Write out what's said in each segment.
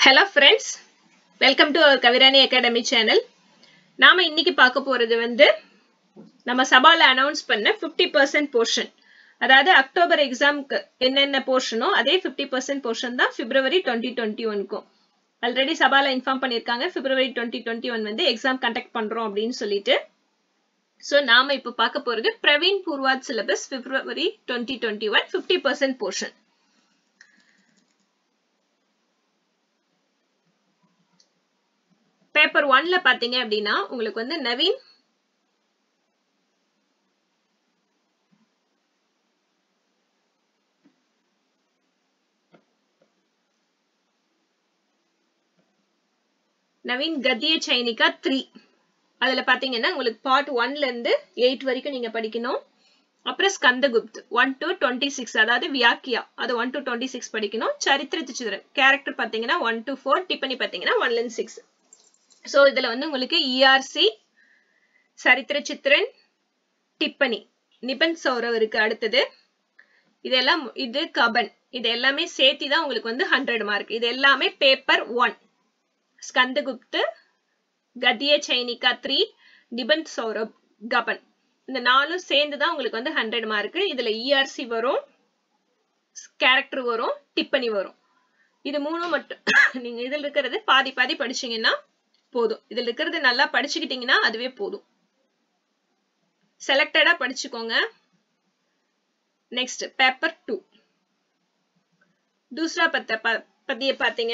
Hello friends, welcome to our Kavirani Academy channel. நாம இன்னைக்கு பார்க்க போறது நம்ம சபால அனௌன்ஸ் பண்ண 50% portion. அதாவது அக்டோபர் எக்ஸாம்க்கு என்னென்ன போர்ஷனோ அதே 50% போர்ஷன் தான் February 2021க்கும். ஆல்ரெடி சபால இன்ஃபார்ம் பண்ணிருக்காங்க February 2021 எக்ஸாம் கண்டக்ட் பண்றோம் அப்படின்னு சொல்லிட்டு. சோ நாம இப்ப பார்க்க போறது பிரவீன் பூர்வாத் சிலபஸ் February 2021 50% portion. பேப்பர் 1ல பாத்தீங்க அப்படினா உங்களுக்கு நவீன் கத்திய சைனிகா 3 அதுல பாத்தீங்கன்னா உங்களுக்கு பார்ட் 1ல இருந்து 8 வரைக்கும் நீங்க படிக்கணும். அப்புறம் ஸ்கந்தகுப்த் 1 to 26 அதாவது வியாக்கியா அது 1 to 26 படிக்கணும். சரித்திர சித்திரன் கேரக்டர் பாத்தீங்கன்னா 1 to 4 டிப்பனி பாத்தீங்கன்னா 1ல இருந்து 6. சோ இதுல உங்களுக்கு ERC சரித்திர சித்திரன் டிப்பனி நிபந்த் சௌரவ் இருக்கு. அடுத்தது இதெல்லாம் இது கபன் இது எல்லாமே சேர்த்தி தான் உங்களுக்கு 100 மார்க். இது எல்லாமே பேப்பர் 1. ஸ்கந்தகுப்த் கத்திய சைனிகா 3 நிபந்த் சௌரவ் கபன் இந்த நாலும் சேர்ந்து தான் உங்களுக்கு 100 மார்க். இதுல ERC வரும், கேரக்டர் வரும், டிப்பனி வரும். இது மூணும் மட்டும் நீங்க இதுல இருக்கிறது பாதி பாதி படிச்சீங்கன்னா போதும். இதுல இருக்கிறது நல்லா படிச்சுக்கிட்டீங்கன்னா அதுவே போதும். செலக்டடா படிச்சுக்கோங்க. நெக்ஸ்ட் பேப்பர் 2 दूसरा பத்திய பாத்தீங்க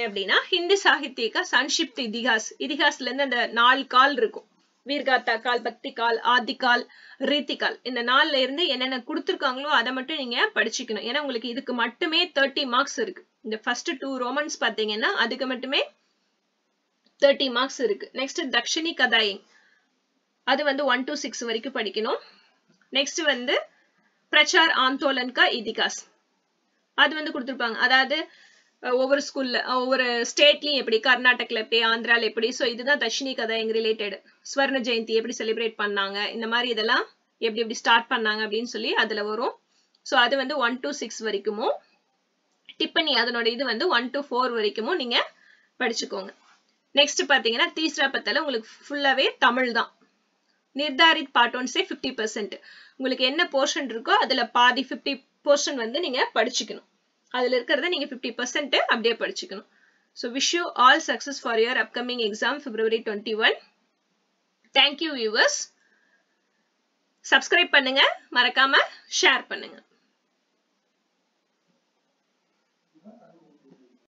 அப்படின்னா ஹிந்தி சாகித்ய का संक्षिप्त इतिहास இதிகாஸ்ல இருந்து அந்த 4 கால் இருக்கும். வீர்காத்தா கால், பக்தி கால், ஆதி கால், ரீதி கால். இந்த 4ல இருந்து என்னென்ன கொடுத்திருக்காங்களோ அதை மட்டும் நீங்க படிச்சுக்கணும். ஏன்னா உங்களுக்கு இதுக்கு மட்டுமே 30 மார்க்ஸ் இருக்கு. இந்த ஃபர்ஸ்ட் 2 ரோமன்ஸ் பாத்தீங்கன்னா அதுக்கு மட்டுமே 30 மார்க்ஸ் இருக்கு. நெக்ஸ்ட் தக்ஷிணி கதாயிங் அது 1 to 6 வரைக்கும் படிக்கணும். நெக்ஸ்ட் பிரச்சார் ஆந்தோலன் கா இதிகாஸ் அது கொடுத்திருப்பாங்க. அதாவது ஒவ்வொரு ஸ்கூல்ல ஒவ்வொரு ஸ்டேட்லயும் எப்படி, கர்நாடகல எப்படி, ஆந்திரால எப்படி. சோ இதுதான் தக்ஷிணி கதாயிங் ரிலேட்டட். ஸ்வர்ண ஜெயந்தி எப்படி செலிப்ரேட் பண்ணாங்க, இந்த மாதிரி இதெல்லாம் எப்படி எப்படி ஸ்டார்ட் பண்ணாங்க அப்படின்னு சொல்லி அதுல வரும். சோ அது 1 to 6 வரைக்கும். டிப்பனி அதனோட இது 1 to 4 வரைக்கும் நீங்க படிச்சுக்கோங்க. நெக்ஸ்ட் பாத்தீங்கன்னா தீஸ்ரா பத்தல உங்களுக்கு ஃபுல்லாவே தமிழ் தான். நிர்தாரித் பாட்டோன் சே 50%. உங்களுக்கு என்ன போர்ஷன் இருக்கோ அதுல பாதி 50% நீங்க படிச்சுக்கணும். அதுல இருக்கிறத நீங்க 50% அப்படியே படிச்சுக்கணும். So wish you all success for your upcoming exam February 21. Thank you viewers. Subscribe பண்ணுங்க, மறக்காம ஷேர் பண்ணுங்க.